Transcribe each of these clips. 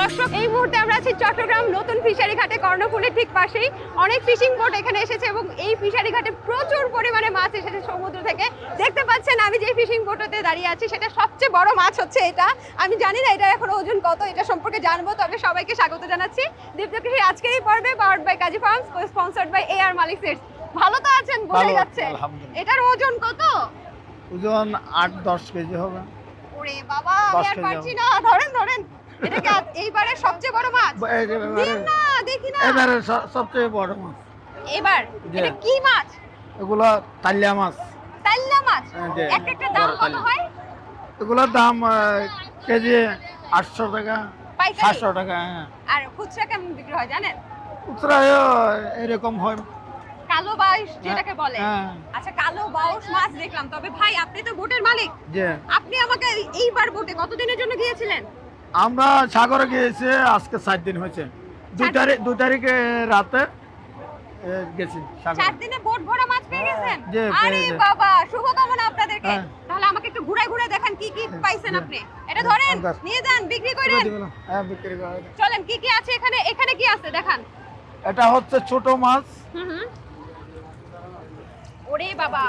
দর্শক, এই মুহূর্তে আমরা আছি চট্টগ্রাম নতুন ফিশারি ঘাটে, কর্ণফুলীর ঠিক পাশেই। অনেক ফিশিং বোট এখানে এসেছে এবং এই ফিশারি ঘাটে প্রচুর পরিমাণে মাছ এসেছে সমুদ্র থেকে। দেখতে পাচ্ছেন আমি যে ফিশিং বোটতে দাঁড়িয়ে আছি সেটা সবচেয়ে বড় মাছ হচ্ছে এটা। আমি জানি না এটা এখন ওজন কত, এটা সম্পর্কে জানবো। তবে সবাইকে স্বাগত জানাচ্ছি দীপ্ত কৃষি আজকের এই পর্বে, powered by Kazi Farms, sponsored by AR Malik Seeds. ভালো তো আছেন বোঝা যাচ্ছে। এটার ওজন কত? ওজন 8-10 কেজি হবে। ওরে বাবা, আমি আর পারছি না। ধরেন ধরেন, এটা কি এইবারে সবচেয়ে বড় মাছ? দিন না, দেখি না। এবারে সবচেয়ে বড় মাছ। এবার এটা কি মাছ? এগুলো তাল্লা মাছ। তাল্লা মাছ। একটা দাম কত হয়? এগুলোর দাম কেজি 800 টাকা, 700 টাকা। আর খুচরা কেমন বিক্রি হয় জানেন? খুচরা এরকম হয়। কালো বাউস যেটাকে বলে। আচ্ছা, কালো বাউস মাছ দেখলাম। তবে ভাই, আপনি তো বোটের মালিক। জি। আপনি আমাকে এইবার বোটে কতদিনের জন্য গিয়েছিলেন? আমরা সাগরে গিয়েছি আজকে 4 দিন হয়েছে। 2 তারিখে রাতে গেছি সাগরে। 4 দিনে বোট ভরা মাছ পেয়ে গেছেন? জি, আরে বাবা, শুভকামনা আপনাদেরকে। তাহলে আমাকে একটু ঘুরায় ঘুরায় দেখান কি কি পাইছেন আপনি। এটা ধরেন, নিয়ে যান, বিক্রি করেন। হ্যাঁ, বিক্রি করেন। চলেন, কি কি আছে এখানে? এখানে কি আছে দেখান। এটা হচ্ছে ছোট মাছ। ওরে বাবা,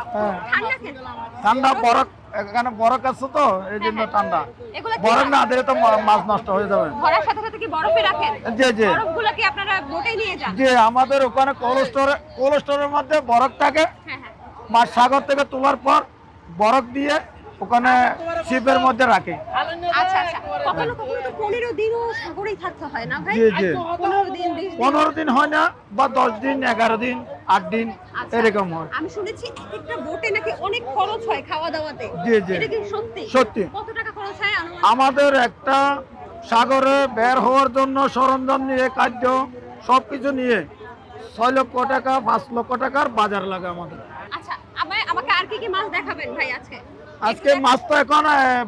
ঠান্ডা কেন? ঠান্ডা বরফ, এখানে বরফ আছে তো এই জন্য ঠান্ডা। বরফ না দিলে তো মাছ নষ্ট হয়ে যাবে। ভরার সাথে সাথে কি বরফে রাখেন? জি জি। বরফগুলো কি আপনারা বোটে নিয়ে যান? জি, আমাদের ওখানে কোল্ড স্টোরের মধ্যে বরফ থাকে। হ্যাঁ হ্যাঁ। মাছ সাগর থেকে তোলার পর বরফ দিয়ে ওখানে শিপের মধ্যে রাখে। আচ্ছা আচ্ছা। কখনো কখনো তো 15 দিনও সাগরেই থাকতে হয় না ভাই? জি জি। 15 দিন 20 দিন। 15 দিন হয় না, বা 10 দিন, 11 দিন, 8 দিন এরকম হয়। আমি শুনেছি একটা বোটে নাকি অনেক খরচ হয় খাওয়া দাওয়াতে। জি জি। এটা কি সত্যি? সত্যি। কত টাকা খরচ হয়? আমাদের একটা সাগরে বের হওয়ার জন্য সরঞ্জাম নিয়ে, খাদ্য সবকিছু নিয়ে 6 লক্ষ টাকা, 5 লক্ষ টাকার বাজার লাগে আমাদের। আচ্ছা, আমাকে আর কি কি মাছ দেখাবেন ভাই আজকে? আজকে মাছ তো এখন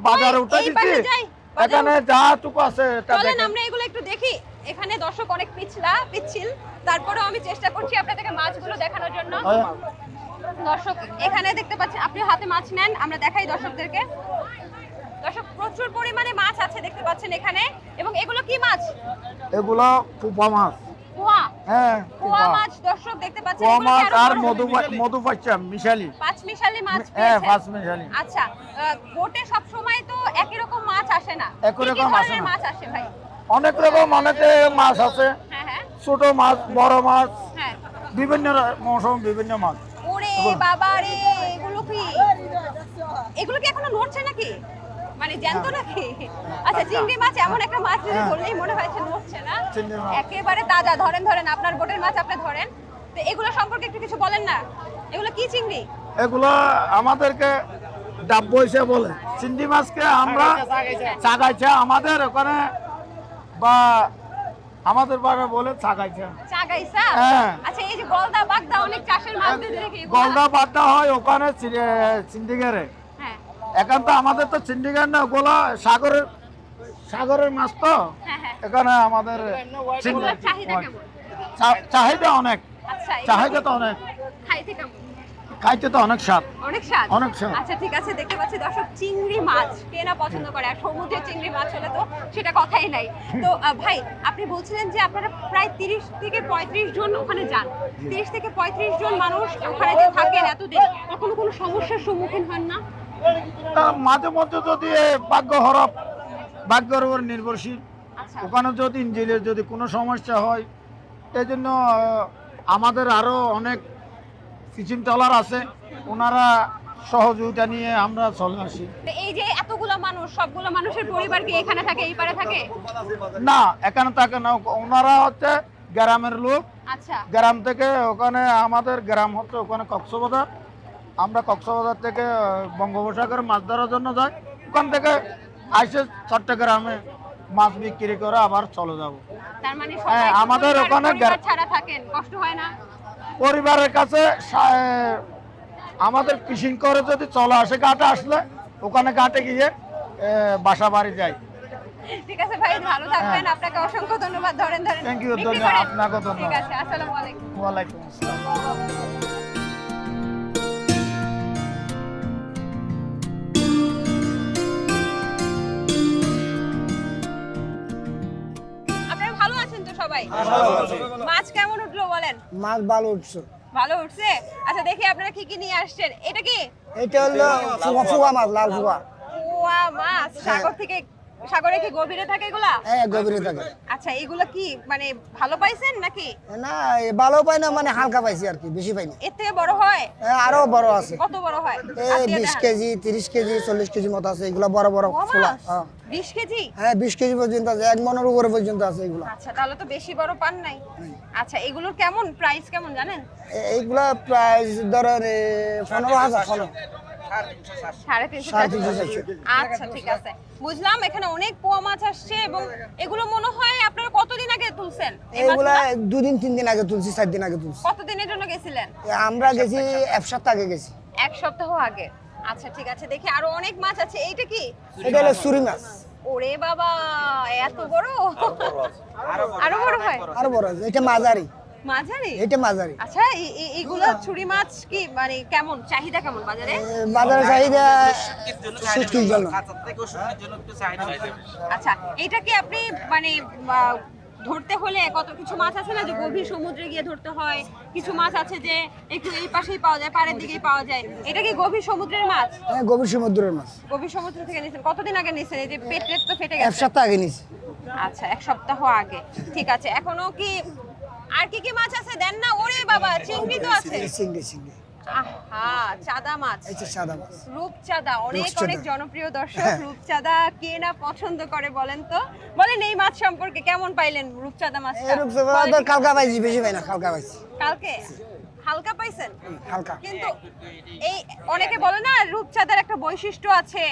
বাজারে উঠে দিচ্ছি। এখানে যা টুকু আছে চলেন আমরা এগুলো একটু দেখি। এখানে দর্শক অনেক পিচ্ছিল, তারপরেও আমি চেষ্টা করছি আপনাদেরকে মাছগুলো দেখানোর জন্য। দর্শক, এখানে দেখতে পাচ্ছেন, আপনি হাতে মাছ নেন, আমরা দেখাই দর্শকদেরকে। দর্শক, প্রচুর পরিমাণে মাছ আছে দেখতে পাচ্ছেন এখানে। এবং এগুলো কি মাছ? এগুলো পোপা মাছ। পোয়া? হ্যাঁ, পোয়া মাছ দর্শক দেখতে পাচ্ছেন। পোয়া মাছ আর মধু পাচ্ছা মিশালি। পাঁচমিশালি মাছ হ্যাঁ, পেয়েছেন? পাঁচমিশালি। আচ্ছা, বোটে সব সময় তো একই রকম মাছ আসে না। একই রকম কি আসে ধরনের না। মাছ আসে ভাই? অনেক রকম মাছ আছে। হ্যাঁ হ্যাঁ ছোট মাছ, বড় মাছ, হ্যাঁ। বিভিন্ন মৌসুম বিভিন্ন মাছ। ওরে বাবা রে, এগুলো কি এখনো নড়ছে নাকি? মানে জ্যান্ত নাকি? আচ্ছা, চিংড়ি মাছ এমন একটা মাছ যদি বললেই মনে হয় যে নড়ছে না। একেবারে তাজা। ধরেন ধরেন, আপনার বোটের মাছ আপনি ধরেন। তো এগুলো সম্পর্কে একটু কিছু বলেন না। এগুলো কি চিংড়ি? এগুলো আমাদেরকে ডাব্বো হিসেবে বলে। চিংড়ি মাছকে আমরা চাগাইছা আমাদের ওখানে, বা আমাদের বাড়ি বলে চাগাইছা। চাগাইছা? হ্যাঁ। আচ্ছা, এই যে গলদা বাগদা অনেক চাষের মাছ দিয়ে দেখি। গলদা বাড্ডা হয় ওখানে সিন্ডিকেটে। হ্যাঁ। এখন তো আমাদের তো সিন্ডিকেট না, ওগুলো সাগরের মাছ তো। হ্যাঁ। এখানে আমাদের এগুলোর চাহিদা কেমন? চাহিদা অনেক। আচ্ছা, চাহিদা তো অনেক। খাইতে কেমন? খাইতে তো অনেক স্বাদ। অনেক স্বাদ। অনেক স্বাদ। আচ্ছা ঠিক আছে, দেখতে পাচ্ছি দর্শক, চিংড়ি মাছ কে না পছন্দ করে। আর সমুদ্রের চিংড়ি মাছ হলে তো সেটা কথাই নাই। তো ভাই, আপনি বলছিলেন যে আপনারা প্রায় 30 থেকে 35 জন ওখানে যান। 30 থেকে 35 জন মানুষ ওখানে যে থাকেন এতদিন, কখনো কোনো সমস্যার সম্মুখীন হন না? মাঝে মধ্যে যদি ভাগ্যের উপর নির্ভরশীল। ওখানে যদি ইঞ্জিনের যদি কোনো সমস্যা হয়, এই জন্য আমাদের আরো অনেক ফিশিং ট্রলার আছে, ওনারা সহযোগিতা নিয়ে আমরা চলে আসি। এই যে এতগুলো মানুষ, সবগুলো মানুষের পরিবার কি এখানে থাকে, এই পারে থাকে? না, এখানে থাকে না। ওনারা হচ্ছে গ্রামের লোক। আচ্ছা। গ্রাম থেকে ওখানে, আমাদের গ্রাম হচ্ছে ওখানে কক্সবাজার। আমরা কক্সবাজার থেকে বঙ্গোপসাগরে মাছ ধরার জন্য যাই। ওখান থেকে আইসে চট্টগ্রামে মাছ বিক্রি করে আবার চলে যাব। তার মানে আমাদের ওখানে ছাড়া থাকেন, কষ্ট হয় না? পরিবারের কাছে আমাদের ফিশিং করে যদি চলে আসে, ঘাটে আসলে ওখানে ঘাটে গিয়ে বাসা বাড়ি যাই। ঠিক আছে ভাই, ভালো থাকবেন। আপনাকে অসংখ্য ধন্যবাদ। ধরেন। Thank you. ধন্যবাদ আপনাকে। ধন্যবাদ। ঠিক আছে, আসসালামু আলাইকুম। ওয়ালাইকুম আসসালাম। মাছ কেমন উঠলো বলেন? মাছ ভালো উঠছে। ভালো উঠছে। আচ্ছা দেখি আপনারা কি কি নিয়ে আসছেন। এটা কি? এটা হলো ফুয়া মাছ, লাল ফুয়া। পোয়া মাছ সাগর থেকে, সাগরে কি গভীরে থাকে এগুলা? হ্যাঁ, গভীরে থাকে। আচ্ছা এগুলা কি মানে ভালো পাইছেন নাকি? না, ভালো পাই না, মানে হালকা পাইছি আর কি, বেশি পাইনি। এর থেকে বড় হয়? আরো বড় আছে। কত বড় হয়? এই 20 কেজি, 30 কেজি, 40 কেজি মতো আছে। এগুলা বড় বড় ফুলা। 20 কেজি? হ্যাঁ, 20 কেজি পর্যন্ত আছে, 1 মনের উপরে পর্যন্ত আছে এগুলা। আচ্ছা তাহলে তো বেশি বড় পান নাই। আচ্ছা এগুলোর কেমন প্রাইস কেমন জানেন? এইগুলা প্রাইস ধরেন 15,000। 350। আচ্ছা ঠিক আছে বুঝলাম। এখানে অনেক পোয়া মাছ আসছে এবং এগুলো মনে হয় আপনারা কতদিন আগে তুলছেন এই এগুলা মাছগুলো? 2 দিন 3 দিন আগে তুলছি, 4 দিন আগে তুলছি। কতদিনের জন্য গেছিলেন? আমরা গেছি 1 সপ্তাহ আগে গেছি। 1 সপ্তাহ আগে। আচ্ছা ঠিক আছে দেখি আরো অনেক মাছ আছে। এইটা কি? এটা হলো সুরি মাছ। ওরে বাবা এত বড়! আরো বড় হয়? আরো বড় আছে। এটা মাঝারি। মাঝারি? এটা মাঝারি। আচ্ছা এগুলো ছুরি মাছ কি মানে কেমন চাহিদা কেমন বাজারে? বাজারে চাহিদা শুটকির জন্য। আচ্ছা এটা কি আপনি মানে ধরতে হলে কত কিছু মাছ আছে না যে গভীর সমুদ্রে গিয়ে ধরতে হয়, কিছু মাছ আছে যে একটু এই পাশেই পাওয়া যায়, পাড়ের দিকেই পাওয়া যায়। এটা কি গভীর সমুদ্রের মাছ? হ্যাঁ, গভীর সমুদ্রের মাছ। গভীর সমুদ্র থেকে নিয়েছেন? কতদিন আগে নিয়েছেন? এই যে পেট তো ফেটে 1 গেছে। সপ্তাহ আগে নিছি। আচ্ছা 1 সপ্তাহ আগে। ঠিক আছে এখনো কি আর কি কি মাছ আছে দেন না? ওরে বাবা চিংড়ি তো আছে। চিংড়ি চিংড়ি। আহা চাদা মাছ। এই যে সাদা মাছ। রূপচাঁদা অনেক রূপচাঁদা। অনেক জনপ্রিয় দর্শক। হ্যাঁ। রূপচাঁদা কে না পছন্দ করে বলেন তো? বলেন এই মাছ সম্পর্কে কেমন পাইলেন রূপচাঁদা মাছটা? এরকম তো কালকা পাইছি, বেশি পাই না, কালকা পাইছি। কালকে হালকা পাইছেন? হালকা। কিন্তু এই অনেকে বলে না রূপচাঁদার একটা বৈশিষ্ট্য আছে,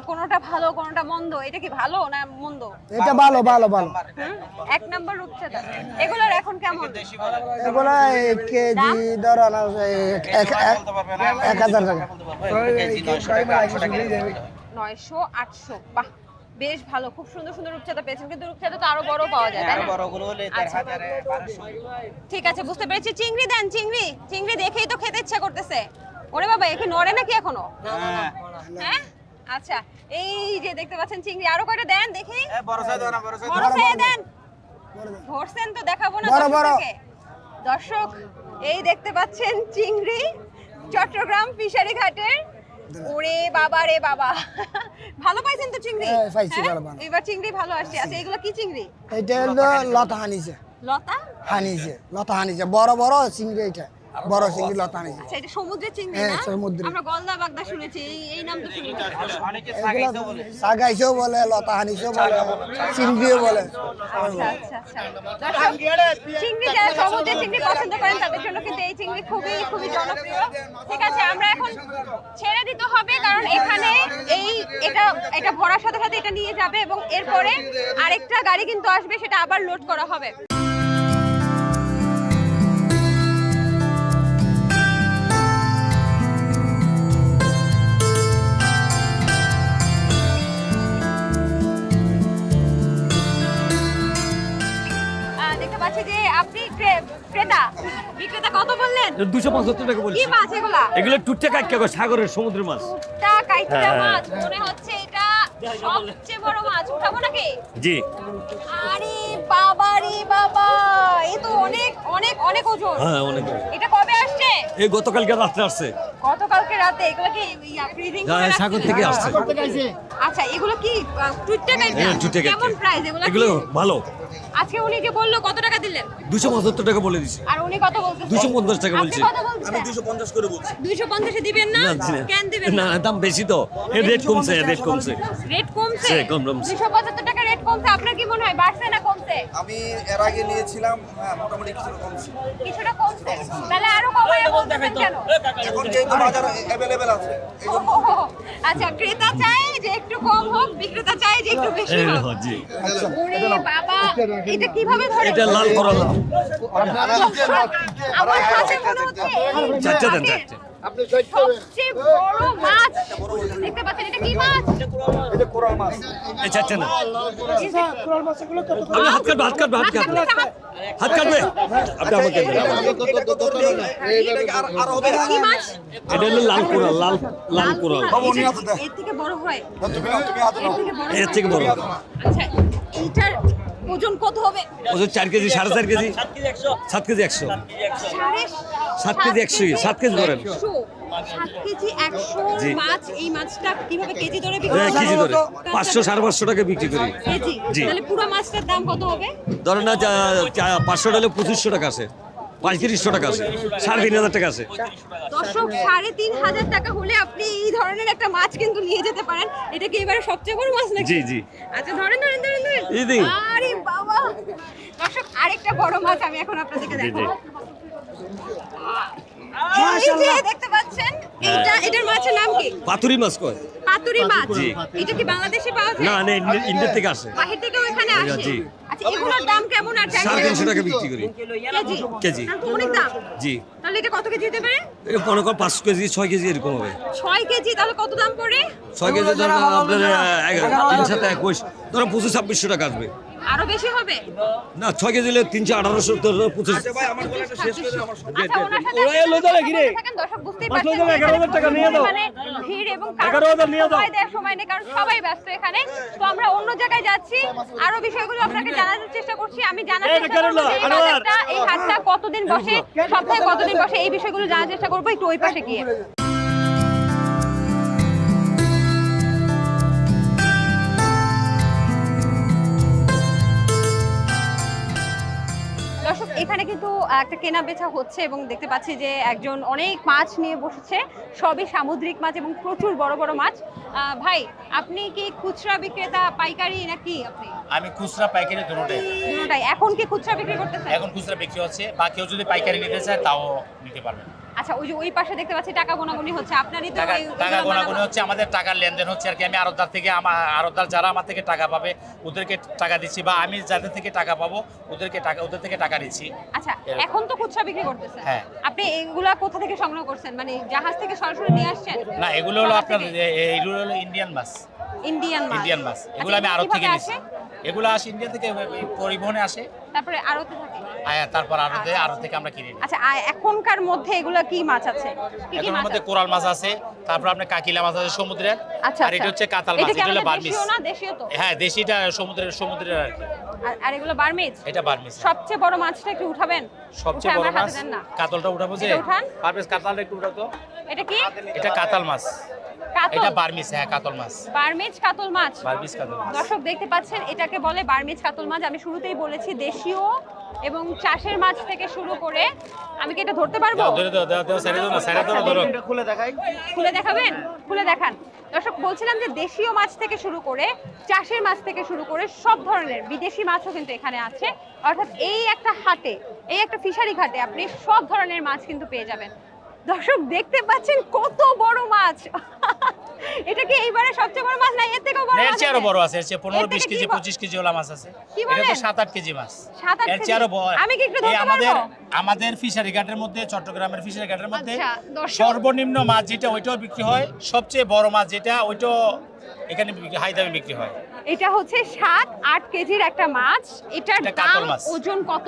কোনোটা ভালো কোনোটা মন্দ। এটা কি ভালো না মন্দ? এটা ভালো ভালো ভালো। হুম? 1 নাম্বার রূপচাঁদা। এগুলোর এখন কেমন? এগুলা 1 কেজি ধরো না 1,000 টাকা। 900 800। বাহ বেশ ভালো, খুব সুন্দর সুন্দর রূপচাঁদা পেয়েছেন। কিন্তু রূপচাঁদা তো আরো বড় পাওয়া যায় তাই না? বড়গুলো হলে আচ্ছা। 1,000-1,200। ঠিক আছে বুঝতে পেরেছি। চিংড়ি দেন, চিংড়ি। চিংড়ি দেখেই তো খেতে ইচ্ছা করতেছে। ওরে বাবা এ কি নড়ে নাকি এখনো? হ্যাঁ আচ্ছা এই যে দেখতে পাচ্ছেন চিংড়ি, আরো কয়টা দেন দেখি। বড় সাইজ দাও না, বড় সাইজ। বড় সাইজ দেন। ধরছেন তো দেখাবো না বড়, বড়। দর্শককে? দর্শক এই দেখতে পাচ্ছেন চিংড়ি চট্টগ্রাম ফিশারি ঘাটের। ওরে বাবা রে বাবা ভালো পাইছেন তো চিংড়ি? হ্যাঁ, পাইছি, হ্যাঁ? ভালো, ভালো। এবার চিংড়ি ভালো আসছে। আচ্ছা এগুলো কি চিংড়ি? এটা হলো লতা হানিছে। লতা? হানিছে, লতা হানিছে। বড় বড় চিংড়ি এটা। বড় চিংড়ি লতা হানিছে। আচ্ছা এটা সমুদ্রের চিংড়ি হ্যাঁ, না? সমুদ্রের। আমরা গলদা বাগদা শুনেছি, এই নাম তো শুনি না। অনেকে সাগাইতে বলে। সাগাইছেও বলে, লতা হানিছেও বলে, চিংড়িও বলে। আচ্ছা আচ্ছা আচ্ছা দর্শক, চিংড়ি যারা সমুদ্রের চিংড়ি পছন্দ করেন তাদের জন্য কিন্তু এই চিংড়ি খুবই খুবই জনপ্রিয়। ঠিক আছে আমরা এখন ছেড়ে দিতে হবে কারণ এখানে এটা এটা ভরার সাথে সাথে এটা নিয়ে যাবে এবং এরপরে আরেকটা গাড়ি কিন্তু আসবে, সেটা আবার লোড করা হবে। দেখতে পাচ্ছি যে আপনি ক্রেতা, বিক্রেতা কত বললেন? 275 টাকা বলছি। কি মাছ এগুলা? এগুলো টুটে কাটকে সাগরের সমুদ্রের মাছ। টুকটা কাইটা হ্যাঁ। মাছ মনে হচ্ছে এটা সবচেয়ে বড় মাছ। উঠাবো নাকি? জি। আরে বাবা রে বাবা, এ তো অনেক অনেক অনেক ওজন। হ্যাঁ অনেক। এটা কবে আসছে? এই গতকালকে রাত্রে আসছে। গতকালকে রাতে। এগুলো কি ফ্রিজিং করে হ্যাঁ, রাখছেন? সাগর থেকে আসছে। আচ্ছা এগুলো কি টুইটটা কাইটা? হ্যাঁ, টুটে কাটকে। কেমন প্রাইস এগুলো? এগুলো ভালো। আজকে উনি যে বললো কত টাকা দিলেন? 275 টাকা বলে দিছি। আর উনি কত বলতেছেন? 250 টাকা আপনি বলছি। কত বলছেন? আমি 250 করে বলছি। 250 এ দিবেন না? কেন দিবেন না না? দাম বেশি তো। এর রেট কমছে, রেট কমছে। রেট কমছে? সে কমছে। 275 টাকা রেট কমছে। আপনার কি মনে হয় বাড়ছে না কমছে? আমি এর আগে নিয়েছিলাম, হ্যাঁ মোটামুটি কিছুটা কমছে। কিছুটা কমছে। তাহলে আরো কমায় বলতেছেন কেন? এখন যেহেতু বাজার অ্যাভেলেবেল আছে ও, আচ্ছা ক্রেতা চায় যে একটু কম হোক, বিক্রেতা চায় যে একটু বেশি এই হোক। জি। ওরে বাবা, এটা কিভাবে ধরে? এটা লাল করা লাল। আমার কাছে মনে হচ্ছে এই চারটে দেন, ঘাটের চারটে। সবচেয়ে বড় মাছ। দেখতে পাচ্ছেন এটা কি মাছ? এই চারটে না। আমি হাত কাটবো, হাত কাটবো, হাত কাটবো। হাত কাটবে। আপনি আমাকে দেন। আর হবে না। কি মাছ? এটা হলো লাল কোরাল, লাল লাল কোরাল। এর থেকে বড় হয়? তুমি হাতে নাও। এর থেকে বড় এর থেকে বড়। আচ্ছা এইটার ওজন কত হবে? ওজন 4 KG 4.5 KG 7 KG 100 7 KG 100 7 KG ধরেন 7 কেজি 100 জি। মাছ। এই মাছটা কিভাবে কেজি ধরে বিক্রি করেন? কেজি ধরে 500 550 টাকা বিক্রি করি। কেজি? জি। তাহলে পুরো মাছটার দাম কত হবে? ধরেন না 500 হলে 2500 টাকা আছে, 3500 টাকা আছে, 3500 টাকা আছে। দর্শক 3500 টাকা হলে আপনি এই ধরনের একটা মাছ কিন্তু নিয়ে যেতে পারেন। এটা কি এবারে সবচেয়ে বড় মাছ নাকি? জি, জি। আচ্ছা ধরেন। এই দিন। আরে বাবা, দর্শক আরেকটা বড় মাছ আমি এখন আপনাদেরকে জি, দেখাবো। জি। এই যে দেখতে পাচ্ছেন, এটার মাছের নাম কি? পাতুরি মাছ কয়? পাতুরি মাছ। জি। এটা কি বাংলাদেশে পাওয়া যায়? না না, ইন্ডিয়া থেকে আসে। বাহির থেকে ওখানে আসে? জি। আচ্ছা এগুলোর দাম কেমন আর 350 টাকা বিক্রি করি। কেজি? কেজি। তাহলে তো অনেক দাম। জি। তাহলে এটা কত কেজি হতে পারে? এটা মনে করেন 5 কেজি 6 কেজি এরকম হবে। 6 কেজি, তাহলে কত দাম পড়ে? 6 কেজি ধরেন আপনার 3 7 21 ধরেন 2500 টাকা আসবে। আরো বেশি হবে? না 6 কেজি হলে 300 1800 25। আচ্ছা ভাই আমার বলাটা শেষ করে দেন আমার সব আচ্ছা, ওনার সাথে ওরা এলো তাহলে কি রে? থাকেন, দর্শক বুঝতেই পাঁচ পারছেন লক্ষ যে 11,000 টাকা নিয়ে দাও। মানে ভিড় এবং কারো 11,000 নিয়ে দাও। সময় দেওয়ার সময় নেই, কারণ সবাই ব্যস্ত এখানে। তো আমরা অন্য জায়গায় যাচ্ছি, আরো বিষয়গুলো আপনাকে জানানোর চেষ্টা করছি। আমি জানার এই চেষ্টা করব যে এই আনোয়ার। বাজারটা, এই হাটটা কতদিন বসে, সপ্তাহে কতদিন বসে, এই বিষয়গুলো জানার চেষ্টা করবো একটু ওই পাশে গিয়ে। দর্শক এখানে কিন্তু একটা কেনা বেচা হচ্ছে এবং দেখতে পাচ্ছি যে একজন অনেক মাছ নিয়ে বসেছে, সবই সামুদ্রিক মাছ এবং প্রচুর বড় বড় মাছ। ভাই আপনি কি খুচরা বিক্রেতা, পাইকারি নাকি আপনি? আমি খুচরা পাইকারি দুটোটাই। দুটোটাই। এখন কি খুচরা বিক্রি করতেছেন? এখন খুচরা বিক্রি হচ্ছে, বা কেউ যদি পাইকারি নিতে চায় তাও নিতে পারবেন। আচ্ছা, ওই যে ওই পাশে দেখতে পাচ্ছি টাকা গোনাগুনি হচ্ছে, আপনারই তো টাকা ওই- টাকা ওগুলো গোনাগুনি বানানো? হচ্ছে, আমাদের টাকার লেনদেন হচ্ছে আর কি। আমি আড়তদার থেকে আড়তদার যারা আমার থেকে টাকা পাবে ওদেরকে টাকা দিচ্ছি, বা আমি যাদের থেকে টাকা পাবো ওদের থেকে টাকা নিচ্ছি। আচ্ছা, এরকম। এখন তো খুচরা বিক্রি করতেছেন। হ্যাঁ। আপনি এগুলা কোথা থেকে সংগ্রহ করছেন? মানে জাহাজ থেকে সরাসরি নিয়ে আসছেন? না, এগুলো হলো জাহাজ আপনার থেকে? এগুলো হলো ইন্ডিয়ান মাছ। ইন্ডিয়ান মাছ। ইন্ডিয়ান মাছ এগুলো আচ্ছা, আমি আড়ত থেকে কিভাবে নিচ্ছি। আসে? এগুলো আসে ইন্ডিয়া থেকে, পরিবহনে আসে, তারপরে আড়তে থাকে। তারপর আড়ত থেকে আমরা কিনে নিই। আচ্ছা, এখনকার মধ্যে এগুলা কি মাছ আছে? কি এখন মাছ মধ্যে আছে? কোরাল মাছ আছে, তারপর আপনার কাকিলা মাছ আছে সমুদ্রের, আচ্ছা, আর এটা আচ্ছা। হচ্ছে কাতাল এটা মাছ, কি এটা হলো আমাদের বার্মিস। দেশীয় না? দেশীয় তো। হ্যাঁ, দেশিটা সমুদ্রের আর কি। আর এগুলো বার্মিজ। এটা বার্মিস। সবচেয়ে বড় মাছটা একটু উঠাবেন? সবচেয়ে উঠে বড় আমার হাতে মাছ দেন না। কাতলটা উঠাবো যে। এটা উঠান। পারবেশ কাতলটা একটু উঠাতো। এটা কি? এটা কাতাল মাছ। কাতল? এটা বার্মিস, হ্যাঁ কাতল মাছ। বার্মিজ কাতল মাছ। বার্মিস কাতল মাছ। দর্শক দেখতে পাচ্ছেন, এটাকে বলে বার্মিজ কাতল মাছ। আমি শুরুতেই বলেছি দেশীয় এবং চাষের মাছ থেকে শুরু করে। আমি কি এটা ধরতে পারবো? দাও, ধরে দাও, ছেড়ে দাও না, ছেড়ে দাও না, ধরো। খুলে দেখাই। খুলে দেখাবেন? খুলে দেখান। দর্শক বলছিলাম যে দেশীয় মাছ থেকে শুরু করে চাষের মাছ থেকে শুরু করে সব ধরনের বিদেশি মাছও কিন্তু এখানে আছে। অর্থাৎ এই একটা হাটে, এই একটা ফিশারি ঘাটে আপনি সব ধরনের মাছ কিন্তু পেয়ে যাবেন। দর্শক দেখতে পাচ্ছেন কত বড় মাছ। এটা কি এইবারে সবচেয়ে বড় মাছ না এর থেকেও বড় এর মাছ? চেয়ে আরো আছে? বড় আছে, এর চেয়ে 15 এর থেকে 20 কেজি কি বড়? 25 কেজি ওলা মাছ আছে। কি এটা তো বলেন? 7-8 কেজি মাছ। 7-8 এর চেয়ে আরো বড়। আমি কি একটু এই ধরতে পারবো? আমাদের ফিশারি ঘাটের মধ্যে, চট্টগ্রামের ফিশারি ঘাটের মধ্যে আচ্ছা, দর্শক। সর্বনিম্ন মাছ যেটা ওইটাও বিক্রি হয়, সবচেয়ে বড় মাছ যেটা ওইটাও এখানে হাই দামে বিক্রি হয়। এটা হচ্ছে 7-8 কেজির একটা মাছ। এটার এটা দাম কাতল মাছ। ওজন কত?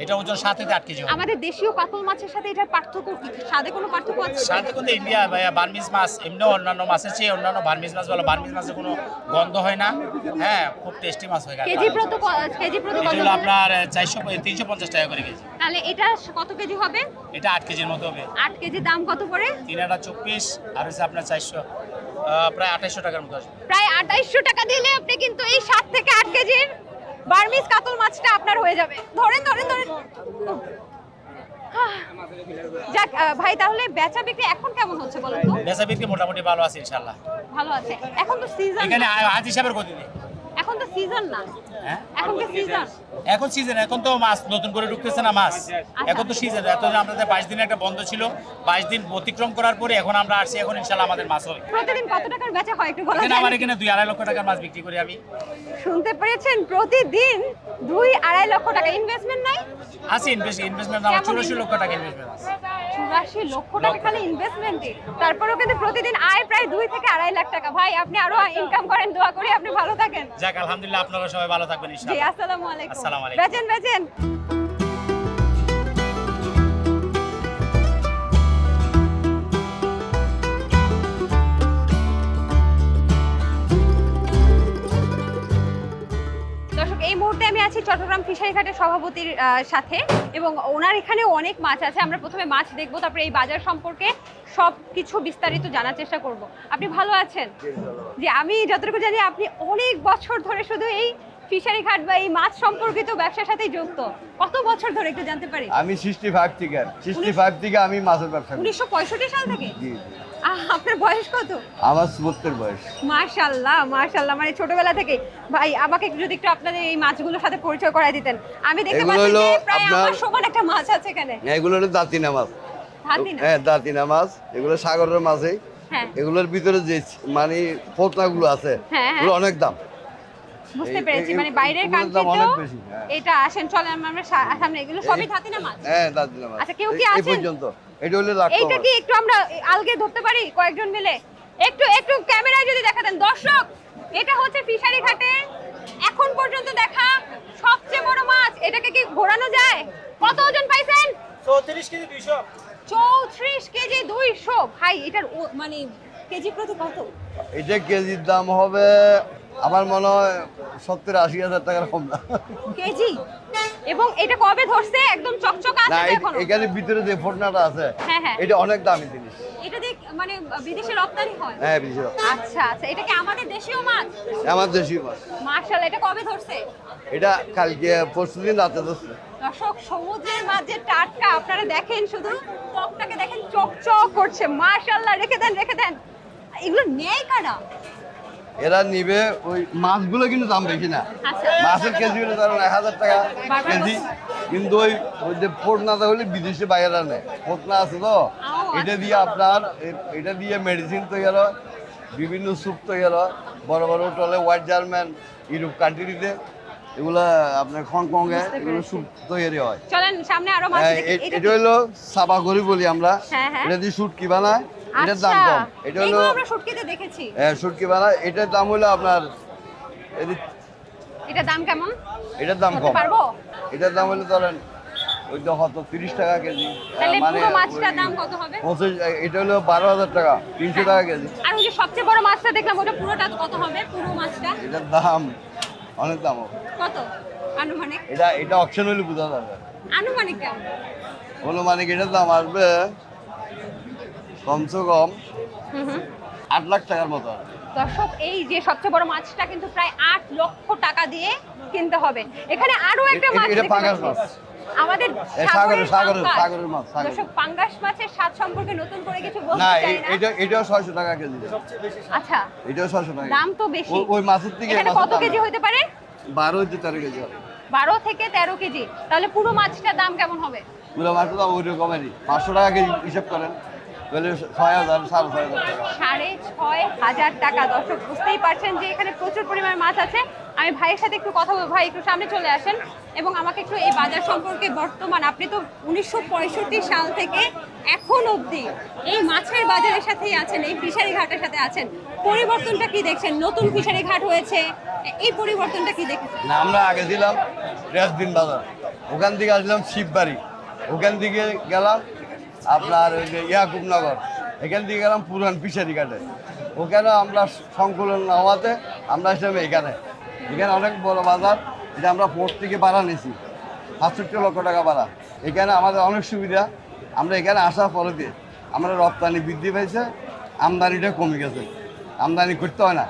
এটা ওজন 7 থেকে 8 কেজি হবে। আমাদের দেশীয় কাতল মাছের সাথে এটার পার্থক্য কি? স্বাদে কোনো পার্থক্য আছে? সাথে কিন্তু ইন্ডিয়া বার্মিস মাছ এমনি অন্যান্য মাছের চেয়ে অন্যান্য বার্মিস মাছ বলো, বার্মিস মাছে কোনো গন্ধ হয় না। হ্যাঁ, খুব টেস্টি মাছ হয়। কেজি প্রতি কেজি প্রতি এটা কত? হলো আপনার 350 টাকা করে কেজি। তাহলে এটা কত কেজি হবে? এটা 8 কেজির মতো হবে। 8 কেজি দাম কত পড়ে? 324 আর হচ্ছে আপনার 400, প্রায় 2800 টাকার মতো আসবে। প্রায় 2800 টাকা দিলে আপনি কিন্তু এই 7 থেকে 8 কেজির বার্মিজ কাতল মাছটা আপনার হয়ে যাবে। ধরেন। যাক ভাই, তাহলে বেচা বিক্রি এখন কেমন হচ্ছে বলুন তো? বেচা বিক্রি মোটামুটি ভালো আছে ইনশাআল্লাহ। ভালো আছে। এখন তো সিজন। এখানে হাত হিসাবের গতি নেই। এখন তো সিজন না। হ্যাঁ, এখন কি সিজন? এখন সিজন, এখন তো মাছ নতুন করে ঢুকতেছে না মাছ। এখন তো সিজন। এতদিন আমাদের 22 দিনের একটা বন্ধ ছিল, 22 দিন অতিক্রম করার পরে এখন আমরা আসছি, এখন ইনশাআল্লাহ আমাদের মাছ হবে। প্রতিদিন কত টাকার বেচা হয় একটু বলা এখানে যায়? আমার এখানে 2-2.5 লক্ষ টাকার মাছ বিক্রি করি আমি। শুনতে পেরেছেন, প্রতিদিন 2-2.5 লক্ষ টাকা। ইনভেস্টমেন্ট নাই? আছে ইনভেস্টমেন্ট আমার 84 লক্ষ টাকা ইনভেস্টমেন্ট আছে। 84 লক্ষ টাকা খালি ইনভেস্টমেন্টে। তারপরেও কিন্তু প্রতিদিন আয় প্রায় 2 থেকে 2.5 লাখ টাকা। ভাই আপনি আরো ইনকাম করেন, দোয়া করি আপনি ভালো থাকেন। যাক, আলহামদুলিল্লাহ, আপনারা সবাই ভালো থাকবেন জি, ইনশাআল্লাহ। আসসালামু আলাইকুম। আসসালামু আলাইকুম। বেচেন। দর্শক এই মুহূর্তে আমি আছি চট্টগ্রাম ফিশারি ঘাটের সভাপতির সাথে, এবং ওনার এখানে অনেক মাছ আছে। আমরা প্রথমে মাছ দেখবো, তারপরে এই বাজার সম্পর্কে সব কিছু বিস্তারিত জানার চেষ্টা করব। আপনি ভালো আছেন? যে আমি যতটুকু জানি আপনি অনেক বছর ধরে শুধু এই ফিশারি ঘাট বা এই মাছ সম্পর্কিত ব্যবসার সাথেই যুক্ত। কত বছর ধরে একটু জানতে পারি? আমি 65 থেকে আমি মাছের ব্যবসা করি। 1965 সাল থেকে? জি। আপনার বয়স কত? আমার 74 বয়স। মাশাআল্লাহ মাশাআল্লাহ, মানে ছোটবেলা থেকে। ভাই আমাকে যদি একটু আপনাদের এই মাছগুলোর সাথে পরিচয় করায় দিতেন। আমি দেখতে এগুলো পাচ্ছি হলো যে প্রায় আমার আপনার- সমান একটা মাছ আছে এখানে। এগুলো হলো দাঁতিনা মাছ। দাঁতিনা? হ্যাঁ, দাঁতিনা মাছ। এগুলো সাগরের মাছই। হ্যাঁ। এগুলোর ভিতরে যে মানে পোতনাগুলো আছে, হ্যাঁ, হ্যাঁ। এগুলো অনেক দাম। বুঝতে পেরেছি, মানে বাইরের এগুলোর দাম কান্ট্রিতেও অনেক বেশি, হ্যাঁ। এটা আসেন, চলেন আমরা সামনে। এগুলো সবই দাঁতিনা মাছ? হ্যাঁ, দাঁতিনা মাছ। আচ্ছা, কেউ কি এই আছেন? পর্যন্ত এটা হলো লাখ এইটা কি একটু আমরা আলগে ধরতে পারি কয়েকজন মিলে? একটু একটু ক্যামেরায় যদি দেখাতেন। দর্শক, এটা হচ্ছে ফিশারি ঘাটে এখন পর্যন্ত দেখা সবচেয়ে বড় মাছ। এটাকে কি ঘোরানো যায়? কত ওজন পাইছেন? 34 কেজি 200। 34 কেজি 200। ভাই এটার মানে কেজি প্রতি কত? এটা কেজির দাম হবে আমার মনে হয় 70-80 হাজার টাকার কম না। কেজি? এবং এটা কবে ধরছে? একদম চকচক আছে না, তো এখনো? এখানে ভিতরে যে ফোটনাটা আছে, হ্যাঁ, হ্যাঁ। এটা অনেক দামি জিনিস। এটা দিয়ে মানে বিদেশে রপ্তানি হয়? হ্যাঁ, বিদেশি মাছ। আচ্ছা আচ্ছা, এটা কি আমাদের দেশীয় মাছ? আমার দেশীয় মাছ। মাশাআল্লাহ, এটা কবে ধরছে? এটা কালকে পরশুদিন রাতে ধরছে। দর্শক, সমুদ্রের মাছ যে টাটকা, আপনারা দেখেন, শুধু টকটাকে দেখেন চকচক করছে। মাশাআল্লাহ, রেখে দেন রেখে দেন। এগুলো নেই কারা? এরা নিবে ওই মাছগুলো কিন্তু দাম বেশি না। আচ্ছা। মাছের কেজি হলে ধরেন 1000 টাকা বারবার কেজি, কিন্তু ওই ওই যে পোটনাটা হলে বিদেশে বাইরে নেয়। পোটনা আছে তো, এটা দিয়ে আপনার এটা দিয়ে মেডিসিন তৈরি হয়, বিভিন্ন স্যুপ তৈরি হয়, বড় বড় টলে হোয়াইট জার্মান ইউরোপ কান্ট্রিতে এগুলা আপনার হংকংয়ে এগুলো স্যুপ তৈরি হয়। চলেন সামনে আরো মাছ দেখি। এটা হলো সাবা করি বলি আমরা। হ্যাঁ, হ্যাঁ। এটা দিয়ে শুটকি বানায়, এটার দাম আচ্ছা, কম। এটা হলো এগুলো আমরা শুটকিতে দেখেছি। শুটকি বানায়, এটার দাম হলো আপনার এটার দাম কেমন? এটার দাম বলতে কম। পারবো? এটার দাম হলো ধরেন ওই তো হয়তো 30 টাকা কেজি। তাহলে মানে পুরো মাছটার ওই দাম কত হবে? 25, এটা হলো 12,000 টাকা, 300 টাকা কেজি। আর ওই যে সবচেয়ে বড় মাছটা দেখলাম, ওটা পুরোটা কত হবে? পুরো মাছটা এটার দাম অনেক দাম হবে। কত আনুমানিক? এটা অকশন হলে বোঝা যাবে। আনুমানিক কেমন? হলো মানে এটার দাম আসবে কমসে কম 8 লাখ টাকার মতো আসবে। দর্শক, এই যে সবচেয়ে বড় মাছটা কিন্তু প্রায় 8 লক্ষ টাকা দিয়ে কিনতে হবে। এখানে আরো একটা মাছ এটা দেখতে পাঙ্গাস পাচ্ছি। মাছ। আমাদের সাগরের পাঙ্গাস। সাগরের মাছ, সাগরের। দর্শক, পাঙ্গাস মাছের স্বাদ সম্পর্কে নতুন করে কিছু বলতে না, চাই না। এটাও 600 টাকা কেজি। আচ্ছা, এটাও 600 টাকা। দাম তো বেশি। ওই মাছের থেকে এখানে মাছের কত দাম কেজি বেশি। হতে পারে? 12-13 কেজি হবে। 12 থেকে 13 কেজি। তাহলে পুরো মাছটার দাম কেমন হবে? পুরো মাছের দাম ওই রকমেরই, 500 টাকা কেজি হিসাব করেন, তাহলে 6,000 6,500 টাকা। 6,500 টাকা। দর্শক, বুঝতেই পারছেন যে এখানে প্রচুর পরিমাণে মাছ আছে। আমি ভাইয়ের সাথে একটু কথা বলবো। ভাই, একটু সামনে চলে আসেন এবং আমাকে একটু এই বাজার সম্পর্কে, বর্তমান আপনি তো 1965 সাল থেকে এখন অবধি এই মাছের বাজারের সাথেই আছেন, এই ফিশারি ঘাটের সাথে আছেন, পরিবর্তনটা কি দেখছেন? নতুন ফিশারি ঘাট হয়েছে, এই পরিবর্তনটা কি দেখেছেন? না, আমরা আগে ছিলাম রেসদিন বাজার, ওখান থেকে আসলাম শিববাড়ি, ওখান থেকে গেলাম আপনার ওই যে ইয়াকুবনগর, এখান থেকে গেলাম পুরান ফিশারি ঘাটে। ওখানে আমরা সংকলন না হওয়াতে আমরা আসলাম এখানে অনেক বড় বাজার। এটা আমরা পোর্ট থেকে ভাড়া নিয়েছি 67 লক্ষ টাকা ভাড়া। এখানে আমাদের অনেক সুবিধা। আমরা এখানে আসার পরে দিয়ে আমরা রপ্তানি বৃদ্ধি পেয়েছে, আমদানিটা কমে গেছে, আমদানি করতে হয় না।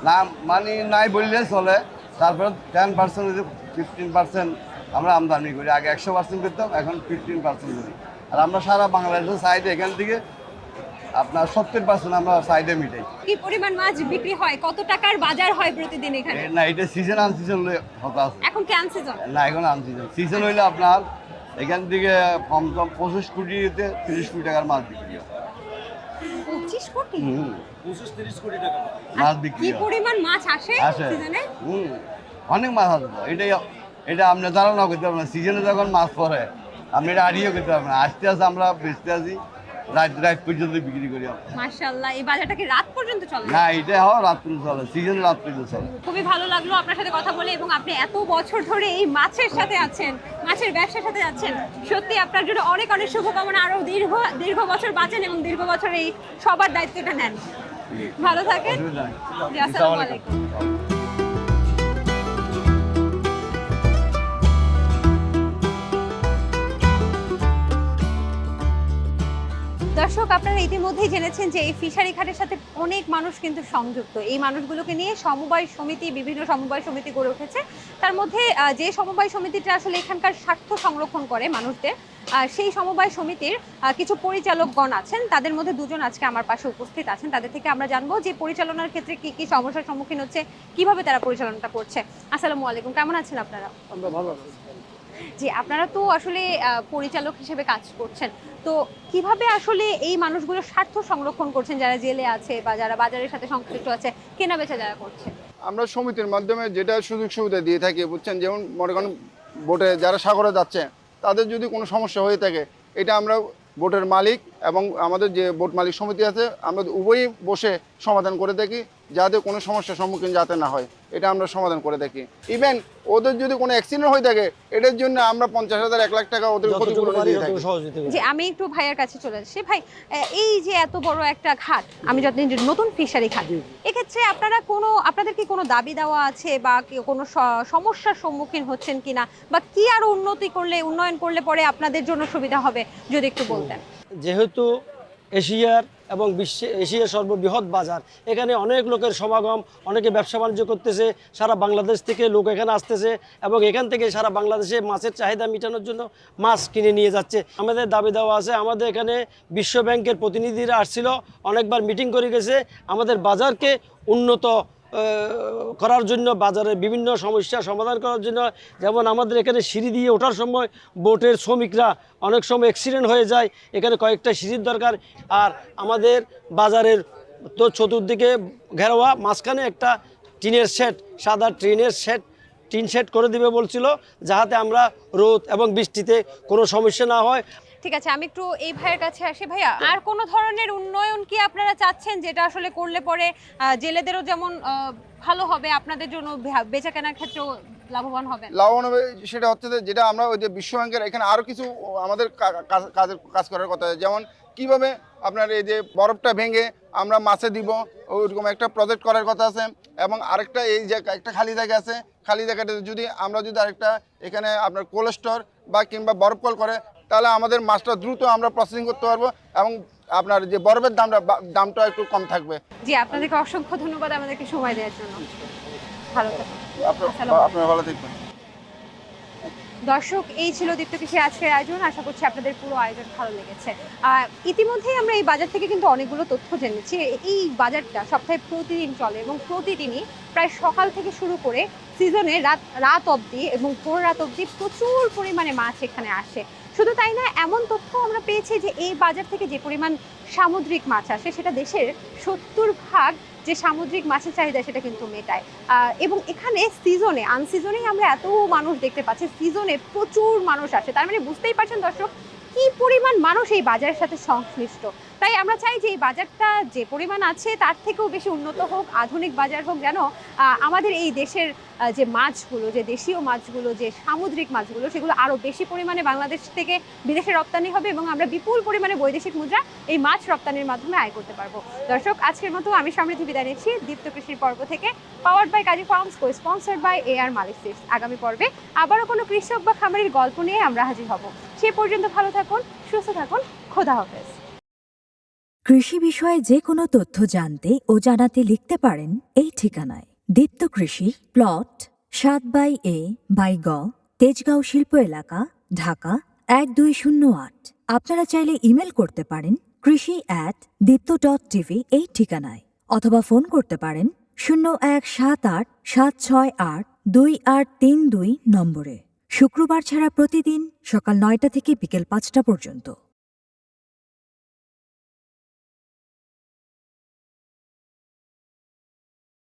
না মানে নাই বললে চলে। তারপরে 10% 15% আমরা আমদানি করি। আগে 100% করতাম, এখন 15% করি। আর আমরা সারা বাংলাদেশের সাইডে এখান থেকে আপনার 70% আমরা সাইডে মিটাই। কি পরিমাণ মাছ বিক্রি হয়? কত টাকার বাজার হয় প্রতিদিন এখানে? না, এটা সিজন আনসিজন হতে আছে। এখন কি আনসিজন? না, এখন আনসিজন। সিজন হইলে আপনার এখান থেকে কম 25 কোটিতে 30 কোটি টাকার মাছ বিক্রি হয়। 25 কোটি? 25-30 কোটি টাকা। মাছ বিক্রি কি হয়। পরিমাণ মাছ আসে আসে। সিজনে? অনেক মাছ আসবে। এটা আপনি ধারণা করতে পারবেন না। সিজনে যখন মাছ পড়ে আপনি এটা আড়িয়ে করতে পারবেন না। আসতে আসতে আমরা বেচতে আসি, রাত পর্যন্ত বিক্রি করি আমরা। মাশাআল্লাহ, এই বাজারটা কি রাত পর্যন্ত চলে? না, এটা হয় রাত পর্যন্ত চলে, সিজনে রাত পর্যন্ত চলে। খুবই ভালো লাগলো আপনার সাথে কথা বলে, এবং আপনি এত বছর ধরে এই মাছের সাথে আছেন, মাছের ব্যবসার সাথে আছেন। সত্যি আপনার জন্য অনেক অনেক শুভকামনা। আরো দীর্ঘ বছর বাঁচেন এবং দীর্ঘ বছর এই সবার দায়িত্বটা নেন। ভালো থাকেন। অসুবিধা নেই। জি, আসসালামু আলাইকুম। দর্শক, আপনারা ইতিমধ্যেই জেনেছেন যে এই ফিশারি ঘাটের সাথে অনেক মানুষ কিন্তু সংযুক্ত। এই মানুষগুলোকে নিয়ে সমবায় সমিতি, বিভিন্ন সমবায় সমিতি গড়ে উঠেছে। তার মধ্যে যে সমবায় সমিতিটা আসলে এখানকার স্বার্থ সংরক্ষণ করে মানুষদের, সেই সমবায় সমিতির কিছু পরিচালকগণ আছেন। তাদের মধ্যে দুজন আজকে আমার পাশে উপস্থিত আছেন। তাদের থেকে আমরা জানবো যে পরিচালনার ক্ষেত্রে কি কি সমস্যার সম্মুখীন হচ্ছে, কিভাবে তারা পরিচালনাটা করছে। আসসালামু আলাইকুম, কেমন আছেন আপনারা? আমরা ভালো আছি। জি, আপনারা তো আসলে পরিচালক হিসেবে কাজ করছেন, তো কিভাবে আসলে এই মানুষগুলোর স্বার্থ সংরক্ষণ করছেন, যারা জেলে আছে বা যারা বাজারের সাথে সংশ্লিষ্ট আছে, কেনা বেচা যারা করছে? আমরা সমিতির মাধ্যমে যেটা সুযোগ সুবিধা দিয়ে থাকি, বুঝছেন, যেমন মনে করেন বোটে যারা সাগরে যাচ্ছে তাদের যদি কোনো সমস্যা হয়ে থাকে, এটা আমরা বোটের মালিক এবং আমাদের যে বোট মালিক সমিতি আছে, আমরা উভয়ই বসে সমাধান করে থাকি, যাতে কোনো সমস্যার সম্মুখীন যাতে না হয়, এটা আমরা সমাধান করে থাকি। ইভেন ওদের যদি কোনো অ্যাক্সিডেন্ট হয়ে থাকে, এটার জন্য আমরা 50,000 1 লাখ টাকা ওদের ক্ষতিপূরণ দিয়ে থাকি। যে আমি একটু ভাইয়ের কাছে চলে আসছি। ভাই, এই যে এত বড় একটা ঘাট, আমি যতদিন নতুন ফিশারি ঘাট, এক্ষেত্রে আপনাদের কি কোনো দাবি দেওয়া আছে বা কোনো সমস্যার সম্মুখীন হচ্ছেন কিনা, বা কি আরো উন্নয়ন করলে পরে আপনাদের জন্য সুবিধা হবে, যদি একটু বলতেন। যেহেতু এশিয়ার এবং এশিয়ার সর্ববৃহৎ বাজার, এখানে অনেক লোকের সমাগম, অনেকে ব্যবসা বাণিজ্য করতেছে, সারা বাংলাদেশ থেকে লোক এখানে আসতেছে এবং এখান থেকে সারা বাংলাদেশে মাছের চাহিদা মেটানোর জন্য মাছ কিনে নিয়ে যাচ্ছে। আমাদের দাবি দেওয়া আছে, আমাদের এখানে বিশ্ব ব্যাংকের প্রতিনিধিরা আসছিল, অনেকবার মিটিং করে গেছে, আমাদের বাজারকে উন্নত করার জন্য, বাজারের বিভিন্ন সমস্যার সমাধান করার জন্য। যেমন আমাদের এখানে সিঁড়ি দিয়ে ওঠার সময় বোটের শ্রমিকরা অনেক সময় অ্যাক্সিডেন্ট হয়ে যায়, এখানে কয়েকটা সিঁড়ির দরকার। আর আমাদের বাজারের তো চতুর্দিকে ঘেরোয়া, মাঝখানে একটা টিনের শেড, সাদা টিন শেড করে দিবে বলছিল, যাহাতে আমরা রোদ এবং বৃষ্টিতে কোনো সমস্যা না হয়। ঠিক আছে, আমি একটু এই ভাইয়ের কাছে আসি। ভাইয়া, আর কোনো ধরনের উন্নয়ন কি আপনারা চাচ্ছেন, যেটা আসলে করলে পরে জেলেদেরও যেমন ভালো হবে, আপনাদের জন্য বেচা কেনার ক্ষেত্রেও লাভবান হবে? লাভবান হবে, সেটা হচ্ছে যে যেটা আমরা ওই যে বিশ্ব ব্যাংকের এখানে আরও কিছু আমাদের কাজ করার কথা, যেমন কিভাবে আপনার এই যে বরফটা ভেঙে আমরা মাছে দিব, ওইরকম একটা প্রজেক্ট করার কথা আছে। এবং আরেকটা এই যে একটা খালি জায়গা আছে, খালি জায়গাটা যদি আরেকটা এখানে আপনার কোল্ড স্টোর বা কিংবা বরফ কল করে, তাহলে আমাদের মাছটা দ্রুত আমরা প্রসেসিং করতে পারবো এবং আপনার যে বরফের দামটা একটু কম থাকবে। জি, আপনাদেরকে অসংখ্য ধন্যবাদ আমাদেরকে সময় দেওয়ার জন্য। ভালো থাকবেন। আপনারা ভালো থাকবেন। দর্শক, এই ছিল দীপ্ত কৃষির আজকের আয়োজন। আশা করছি আপনাদের পুরো আয়োজন ভালো লেগেছে। ইতিমধ্যেই আমরা এই বাজার থেকে কিন্তু অনেকগুলো তথ্য জেনেছি। এই বাজারটা সপ্তাহে প্রতিদিন চলে এবং প্রতিদিনই প্রায় সকাল থেকে শুরু করে সিজনে রাত অবধি এবং ভোর রাত অবধি প্রচুর পরিমাণে মাছ এখানে আসে। শুধু তাই না, এমন তথ্য আমরা পেয়েছি যে এই বাজার থেকে যে পরিমাণ সামুদ্রিক মাছ আসে, সেটা দেশের 70% যে সামুদ্রিক মাছের চাহিদা সেটা কিন্তু মেটায়। এবং এখানে আনসিজনেই আমরা এত মানুষ দেখতে পাচ্ছি, সিজনে প্রচুর মানুষ আসে। তার মানে বুঝতেই পারছেন দর্শক, কি পরিমাণ মানুষ এই বাজারের সাথে সংশ্লিষ্ট। তাই আমরা চাই যে এই বাজারটা যে পরিমাণ আছে তার থেকেও বেশি উন্নত হোক, আধুনিক বাজার হোক, যেন আমাদের এই দেশের যে মাছগুলো, যে দেশীয় মাছগুলো, যে সামুদ্রিক মাছগুলো, সেগুলো আরও বেশি পরিমাণে বাংলাদেশ থেকে বিদেশে রপ্তানি হবে এবং আমরা বিপুল পরিমাণে বৈদেশিক মুদ্রা এই মাছ রপ্তানির মাধ্যমে আয় করতে পারবো। দর্শক, আজকের মতো আমি সমৃদ্ধি বিদায় নিচ্ছি দীপ্ত কৃষির পর্ব থেকে, powered by Kazi Farms, sponsored by AR Malik Seeds. আগামী পর্বে আবারও কোনো কৃষক বা খামারের গল্প নিয়ে আমরা হাজির হব। সে পর্যন্ত ভালো থাকুন, সুস্থ থাকুন, খোদা হাফেজ। কৃষি বিষয়ে যে কোনো তথ্য জানতে ও জানাতে লিখতে পারেন এই ঠিকানায়। দীপ্ত কৃষি, প্লট 7/A/গ, তেজগাঁও শিল্প এলাকা, ঢাকা 1208। আপনারা চাইলে ইমেল করতে পারেন krishi@dipto.tv এই ঠিকানায়, অথবা ফোন করতে পারেন 0178-768-2832 নম্বরে। শুক্রবার ছাড়া প্রতিদিন সকাল 9টা থেকে বিকেল 5টা পর্যন্ত।